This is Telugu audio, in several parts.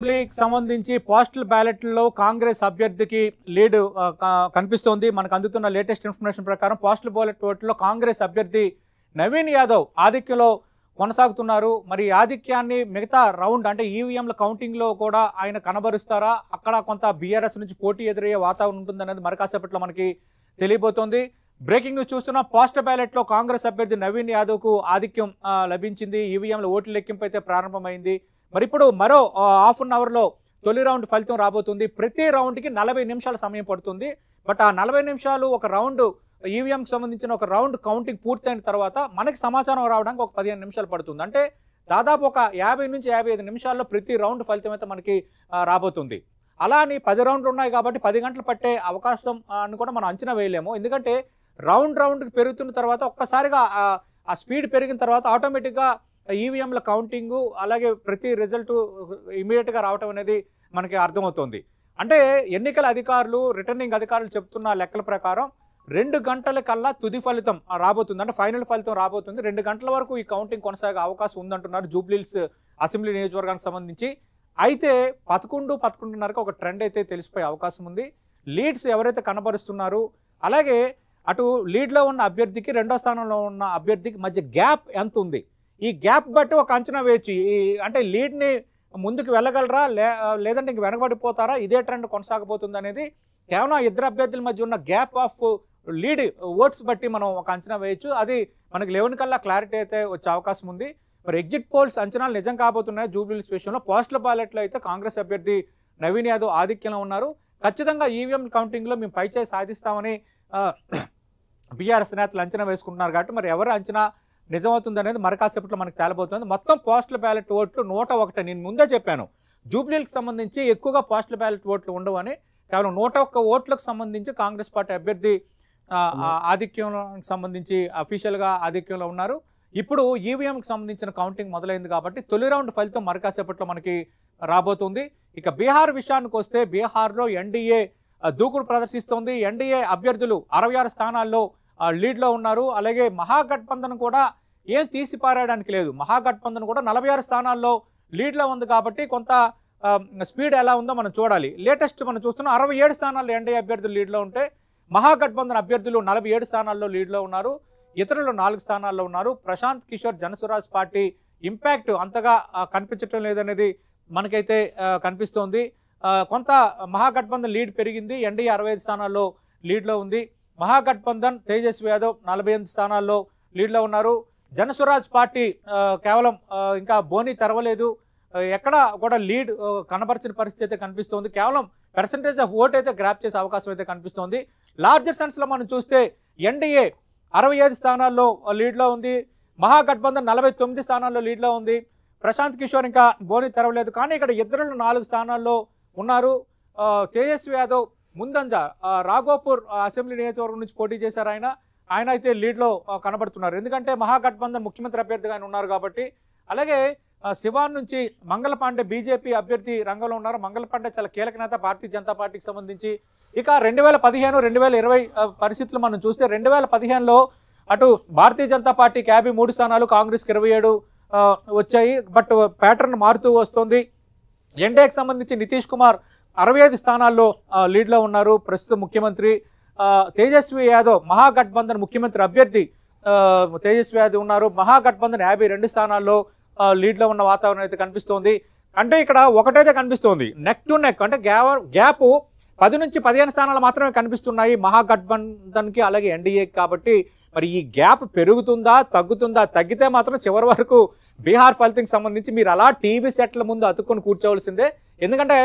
అసెంబ్లీకి సంబంధించి పోస్టల్ బ్యాలెట్లో కాంగ్రెస్ అభ్యర్థికి లీడ్ కనిపిస్తోంది. మనకు అందుతున్న లేటెస్ట్ ఇన్ఫర్మేషన్ ప్రకారం పోస్టల్ బ్యాలెట్ ఓట్లో కాంగ్రెస్ అభ్యర్థి నవీన్ యాదవ్ ఆధిక్యంలో కొనసాగుతున్నారు. మరి ఆధిక్యాన్ని మిగతా రౌండ్ అంటే ఈవీఎంల కౌంటింగ్లో కూడా ఆయన కనబరుస్తారా? అక్కడ కొంత బీఆర్ఎస్ నుంచి పోటీ ఎదురయ్యే వాతావరణం ఉంటుందనేది మరికాసేపట్లో మనకి తెలియబోతోంది. బ్రేకింగ్ న్యూస్ చూస్తున్న పోస్టల్ బ్యాలెట్లో కాంగ్రెస్ అభ్యర్థి నవీన్ యాదవ్కు ఆధిక్యం లభించింది. ఈవీఎంల ఓట్ల లెక్కింపు అయితే ప్రారంభమైంది. మరి ఇప్పుడు మరో హాఫ్ అన్ అవర్లో తొలి రౌండ్ ఫలితం రాబోతుంది. ప్రతి రౌండ్కి 40 నిమిషాల సమయం పడుతుంది. బట్ ఆ 40 నిమిషాలు ఒక రౌండ్ ఈవీఎంకి సంబంధించిన ఒక రౌండ్ కౌంటింగ్ పూర్తయిన తర్వాత మనకి సమాచారం రావడానికి ఒక 15 నిమిషాలు పడుతుంది. అంటే దాదాపు ఒక 50 నుంచి 55 నిమిషాల్లో ప్రతి రౌండ్ ఫలితం అయితే మనకి రాబోతుంది. అలా అని 10 రౌండ్లు ఉన్నాయి కాబట్టి 10 గంటలు పట్టే అవకాశం అని కూడా మనం అంచనా వేయలేము. ఎందుకంటే రౌండ్కి పెరుగుతున్న తర్వాత ఒక్కసారిగా ఆ స్పీడ్ పెరిగిన తర్వాత ఆటోమేటిక్గా ఈవీఎంల కౌంటింగు అలాగే ప్రతి రిజల్ట్ ఇమీడియట్గా రావటం అనేది మనకి అర్థమవుతుంది. అంటే ఎన్నికల అధికారులు రిటర్నింగ్ అధికారులు చెప్తున్న లెక్కల ప్రకారం 2 గంటల కల్లా తుది ఫలితం రాబోతుంది. అంటే ఫైనల్ ఫలితం రాబోతుంది. 2 గంటల వరకు ఈ కౌంటింగ్ కొనసాగే అవకాశం ఉందంటున్నారు జూబ్లీహిల్స్ అసెంబ్లీ నియోజకవర్గానికి సంబంధించి. అయితే 11-11:30కి ఒక ట్రెండ్ అయితే తెలిసిపోయే అవకాశం ఉంది. లీడ్స్ ఎవరైతే కనబరుస్తున్నారు అలాగే అటు లీడ్లో ఉన్న అభ్యర్థికి రెండో స్థానంలో ఉన్న అభ్యర్థికి మధ్య గ్యాప్ ఎంత ఉంది, ఈ గ్యాప్ బట్టి ఒక అంచనా వేయచ్చు. అంటే లీడ్ని ముందుకు వెళ్ళగలరా లేదంటే ఇంక వెనకబడిపోతారా, ఇదే ట్రెండ్ కొనసాగబోతుంది అనేది కేవలం ఇద్దరు అభ్యర్థుల మధ్య ఉన్న గ్యాప్ ఆఫ్ లీడ్ ఓట్స్ బట్టి మనం ఒక అంచనా వేయచ్చు. అది మనకి 11 కల్లా క్లారిటీ అయితే వచ్చే అవకాశం ఉంది. మరి ఎగ్జిట్ పోల్స్ అంచనాలు నిజం కాబోతున్నాయి. జూబ్లీహిల్స్ విషయంలో పోస్టల్ బ్యాలెట్లో అయితే కాంగ్రెస్ అభ్యర్థి నవీన్ యాదవ్ ఆధిక్యంలో ఉన్నారు. ఖచ్చితంగా ఈవీఎం కౌంటింగ్లో మేము పైచేయి సాధిస్తామని బీఆర్ఎస్ నేతలు అంచనా వేసుకుంటున్నారు. కాబట్టి మరి ఎవరు అంచనా నిజమవుతుంది అనేది మరికాసేపట్లో మనకు తేలబోతుంది. మొత్తం పోస్టల్ బ్యాలెట్ ఓట్లు 101. నేను ముందే చెప్పాను జూబ్లీహిల్స్కి సంబంధించి ఎక్కువగా పోస్టల్ బ్యాలెట్ ఓట్లు ఉండవని. కేవలం 101 ఓట్లకు సంబంధించి కాంగ్రెస్ పార్టీ అభ్యర్థి ఆధిక్యంలో సంబంధించి అఫీషియల్గా ఆధిక్యంలో ఉన్నారు. ఇప్పుడు ఈవీఎంకి సంబంధించిన కౌంటింగ్ మొదలైంది కాబట్టి తొలి రౌండ్ ఫలితం మరికాసేపట్లో మనకి రాబోతుంది. ఇక బీహార్ విషయానికి వస్తే బీహార్లో ఎన్డీఏ దూకుడు ప్రదర్శిస్తోంది. ఎన్డీఏ అభ్యర్థులు 66 స్థానాల్లో లీడ్లో ఉన్నారు. అలాగే మహాగఠబంధన్ కూడా ఏం తీసిపారేయడానికి లేదు. మహాగఠబంధన్ కూడా 46 స్థానాల్లో లీడ్లో ఉంది కాబట్టి కొంత స్పీడ్ ఎలా ఉందో మనం చూడాలి. లేటెస్ట్ మనం చూస్తున్నాం 67 స్థానాల్లో ఎన్డీఏ అభ్యర్థులు లీడ్లో ఉంటే మహాగఠబంధన్ అభ్యర్థులు 47 స్థానాల్లో లీడ్లో ఉన్నారు. ఇతరులు 4 స్థానాల్లో ఉన్నారు. ప్రశాంత్ కిషోర్ జనసురాజ్ పార్టీ ఇంపాక్ట్ అంతగా కనిపించడం లేదనేది మనకైతే కనిపిస్తోంది. కొంత మహాగఠబంధన్ లీడ్ పెరిగింది. ఎన్డీఏ 65 స్థానాల్లో లీడ్లో ఉంది. మహాగఠబంధన్ తేజస్వి యాదవ్ 48 స్థానాల్లో లీడ్లో ఉన్నారు. జనసురాజ్ పార్టీ కేవలం ఇంకా బోని తెరవలేదు. ఎక్కడ కూడా లీడ్ కనబరిచిన పరిస్థితి అయితే కనిపిస్తోంది. కేవలం పర్సంటేజ్ ఆఫ్ ఓట్ అయితే గ్రాప్ చేసే అవకాశం అయితే కనిపిస్తోంది. లార్జర్ సెన్స్లో మనం చూస్తే ఎన్డీఏ 65 స్థానాల్లో లీడ్లో ఉంది. మహాగఠబంధన్ 49 స్థానాల్లో లీడ్లో ఉంది. ప్రశాంత్ కిషోర్ ఇంకా బోని తెరవలేదు. కానీ ఇక్కడ ఇద్దరు 4 స్థానాల్లో ఉన్నారు. తేజస్వి యాదవ్ ముందంజ రాఘోపూర్ అసెంబ్లీ నియోజకవర్గం నుంచి పోటీ చేశారు. ఆయన అయితే లీడ్లో కనబడుతున్నారు. ఎందుకంటే మహాగఠబంధన్ ముఖ్యమంత్రి అభ్యర్థిగా ఆయన ఉన్నారు కాబట్టి. అలాగే సివాన్ నుంచి మంగళ పాండే బీజేపీ అభ్యర్థి రంగంలో ఉన్నారు. మంగళ పాండే చాలా కీలక నేత భారతీయ జనతా పార్టీకి సంబంధించి. ఇక 2015-2020 పరిస్థితులు మనం చూస్తే 2015లో అటు భారతీయ జనతా పార్టీకి 53 స్థానాలు, కాంగ్రెస్కి 27 వచ్చాయి. బట్ ప్యాటర్న్ మారుతూ వస్తుంది. ఎన్డీఏకి సంబంధించి నితీష్ కుమార్ 65 స్థానాల్లో లీడ్లో ఉన్నారు. ప్రస్తుత ముఖ్యమంత్రి తేజస్వి యాదవ్ మహాగఠబంధన్ ముఖ్యమంత్రి అభ్యర్థి తేజస్వి యాదవ్ ఉన్నారు. మహాగఠబంధన్ 52 స్థానాల్లో లీడ్లో ఉన్న వాతావరణం అయితే కనిపిస్తోంది. అంటే ఇక్కడ ఒకటైతే కనిపిస్తోంది, నెక్ టు నెక్. అంటే గ్యాప్ 10 నుంచి 15 స్థానాలు మాత్రమే కనిపిస్తున్నాయి మహాగఠబంధన్కి అలాగే ఎన్డీఏకి. కాబట్టి మరి ఈ గ్యాప్ పెరుగుతుందా తగ్గుతుందా? తగ్గితే మాత్రం చివరి వరకు బీహార్ ఫలితంకి సంబంధించి మీరు అలా టీవీ సెట్ల ముందు అతుక్కొని కూర్చోవలసిందే. ఎందుకంటే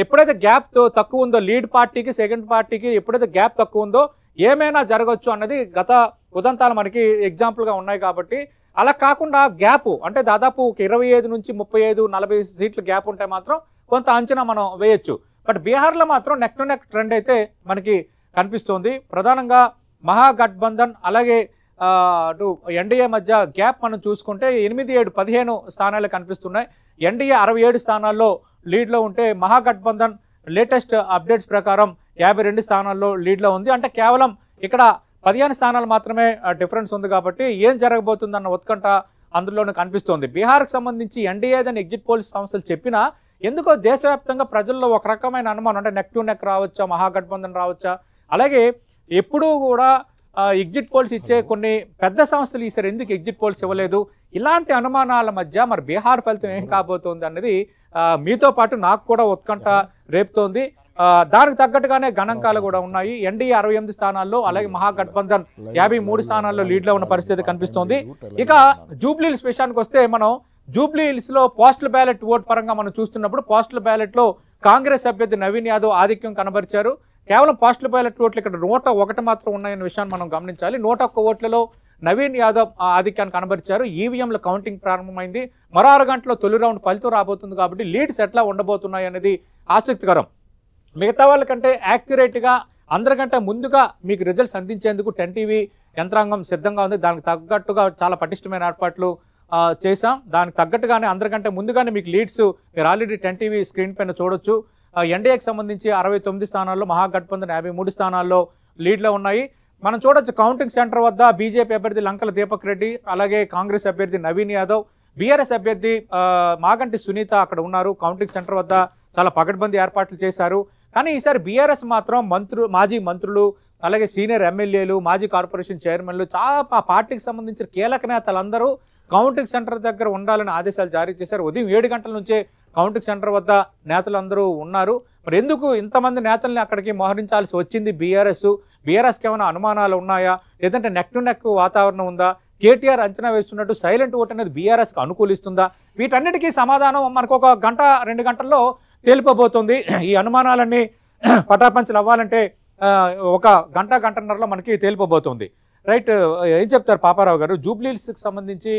ఎప్పుడైతే గ్యాప్ తక్కువ ఉందో లీడ్ పార్టీకి సెకండ్ పార్టీకి ఎప్పుడైతే గ్యాప్ తక్కువ ఉందో ఏమైనా జరగచ్చు అన్నది గత ఉదంతాలు మనకి ఎగ్జాంపుల్గా ఉన్నాయి. కాబట్టి అలా కాకుండా గ్యాప్ అంటే దాదాపు 25 నుంచి 35-40 సీట్ల గ్యాప్ ఉంటే మాత్రం కొంత అంచనా మనం వేయచ్చు. బట్ బీహార్లో మాత్రం నెక్ టు నెక్ ట్రెండ్ అయితే మనకి కనిపిస్తోంది. ప్రధానంగా మహాగఠబంధన్ అలాగే అటు ఎన్డీఏ మధ్య గ్యాప్ మనం చూసుకుంటే 8-7-15 స్థానాలు కనిపిస్తున్నాయి. ఎన్డీఏ 67 స్థానాల్లో లీడ్లో ఉంటే మహాగఠబంధన్ లేటెస్ట్ అప్డేట్స్ ప్రకారం 52 స్థానాల్లో లీడ్లో ఉంది. అంటే కేవలం ఇక్కడ 15 స్థానాలు మాత్రమే డిఫరెన్స్ ఉంది. కాబట్టి ఏం జరగబోతుందన్న ఉత్కంఠ అందులోనే కనిపిస్తోంది. బీహార్కి సంబంధించి ఎన్డీఏదని ఎగ్జిట్ పోల్స్ సంస్థలు చెప్పినా ఎందుకో దేశవ్యాప్తంగా ప్రజల్లో ఒక రకమైన అనుమానం, అంటే నెక్ టు నెక్ రావచ్చా, మహాగఠబంధన్ రావచ్చా, అలాగే ఎప్పుడూ కూడా ఎగ్జిట్ పోల్స్ ఇచ్చే కొన్ని పెద్ద సంస్థలు ఈసారి ఎందుకు ఎగ్జిట్ పోల్స్ ఇవ్వలేదు, ఇలాంటి అనుమానాల మధ్య మరి బీహార్ ఫలితం ఏం కాబోతోంది అన్నది మీతో పాటు నాకు కూడా ఉత్కంఠ రేపుతోంది. దానికి తగ్గట్టుగానే గణాంకాలు కూడా ఉన్నాయి. ఎన్డీఏ 68 స్థానాల్లో, అలాగే మహాగఠబంధన్ 53 స్థానాల్లో లీడ్లో ఉన్న పరిస్థితి కనిపిస్తోంది. ఇక జూబ్లీ హిల్స్ విషయానికి వస్తే, మనం జూబ్లీ హిల్స్లో పోస్టల్ బ్యాలెట్ ఓట్ పరంగా మనం చూస్తున్నప్పుడు పోస్టల్ బ్యాలెట్లో కాంగ్రెస్ అభ్యర్థి నవీన్ యాదవ్ ఆధిక్యం కనబరిచారు. కేవలం పోస్టల్ బ్యాలెట్ ఓట్లు ఇక్కడ 101 మాత్రం ఉన్నాయన్న విషయాన్ని మనం గమనించాలి. 101 ఓట్లలో నవీన్ యాదవ్ ఆధిక్యాన్ని కనబరిచారు. ఈవీఎంల కౌంటింగ్ ప్రారంభమైంది. మరో 6 గంటల్లో తొలి రౌండ్ ఫలితం రాబోతుంది కాబట్టి లీడ్స్ ఎట్లా ఉండబోతున్నాయి అనేది ఆసక్తికరం. మిగతా వాళ్ళకంటే యాక్యురేట్గా, అందరికంటే ముందుగా మీకు రిజల్ట్స్ అందించేందుకు 10 టీవీ యంత్రాంగం సిద్ధంగా ఉంది. దానికి తగ్గట్టుగా చాలా పటిష్టమైన ఏర్పాట్లు చేశాం. దానికి తగ్గట్టుగానే అందరికంటే ముందుగానే మీకు లీడ్స్ మీరు ఆల్రెడీ 10 టీవీ స్క్రీన్ పైన చూడొచ్చు. ఎన్డీఏకి సంబంధించి 69 స్థానాల్లో, మహాగఠబంధన్ 53 స్థానాల్లో లీడ్లో ఉన్నాయి. మనం చూడొచ్చు కౌంటింగ్ సెంటర్ వద్ద బీజేపీ అభ్యర్థి లంకల దీపక్ రెడ్డి, అలాగే కాంగ్రెస్ అభ్యర్థి నవీన్ యాదవ్, బీఆర్ఎస్ అభ్యర్థి మాగంటి సునీత అక్కడ ఉన్నారు. కౌంటింగ్ సెంటర్ వద్ద చాలా పకడ్బందీ ఏర్పాట్లు చేశారు. కానీ ఈసారి బీఆర్ఎస్ మాత్రం మాజీ మంత్రులు, అలాగే సీనియర్ ఎమ్మెల్యేలు, మాజీ కార్పొరేషన్ చైర్మన్లు, చాలా పార్టీకి సంబంధించిన కీలక నేతలందరూ కౌంటింగ్ సెంటర్ దగ్గర ఉండాలని ఆదేశాలు జారీ చేశారు. ఉదయం 7 గంటల నుంచే కౌంటింగ్ సెంటర్ వద్ద నేతలందరూ ఉన్నారు. మరి ఎందుకు ఇంతమంది నేతల్ని అక్కడికి మోహరించాల్సి వచ్చింది బీఆర్ఎస్కి ఏమైనా అనుమానాలు ఉన్నాయా, లేదంటే నెక్ టు నెక్ వాతావరణం ఉందా, కేటీఆర్ అంచనా వేస్తున్నట్టు సైలెంట్ ఓట్ అనేది బీఆర్ఎస్కి అనుకూలిస్తుందా, వీటన్నిటికీ సమాధానం మనకు ఒక 1-2 గంటల్లో తేలిపోబోతుంది. ఈ అనుమానాలన్నీ పటాపంచలు అవ్వాలంటే ఒక గంటన్నరలో మనకి తేలిపోబోతుంది. రైట్, ఏం చెప్తారు పాపారావు గారు? జూబ్లీ హిల్స్కి సంబంధించి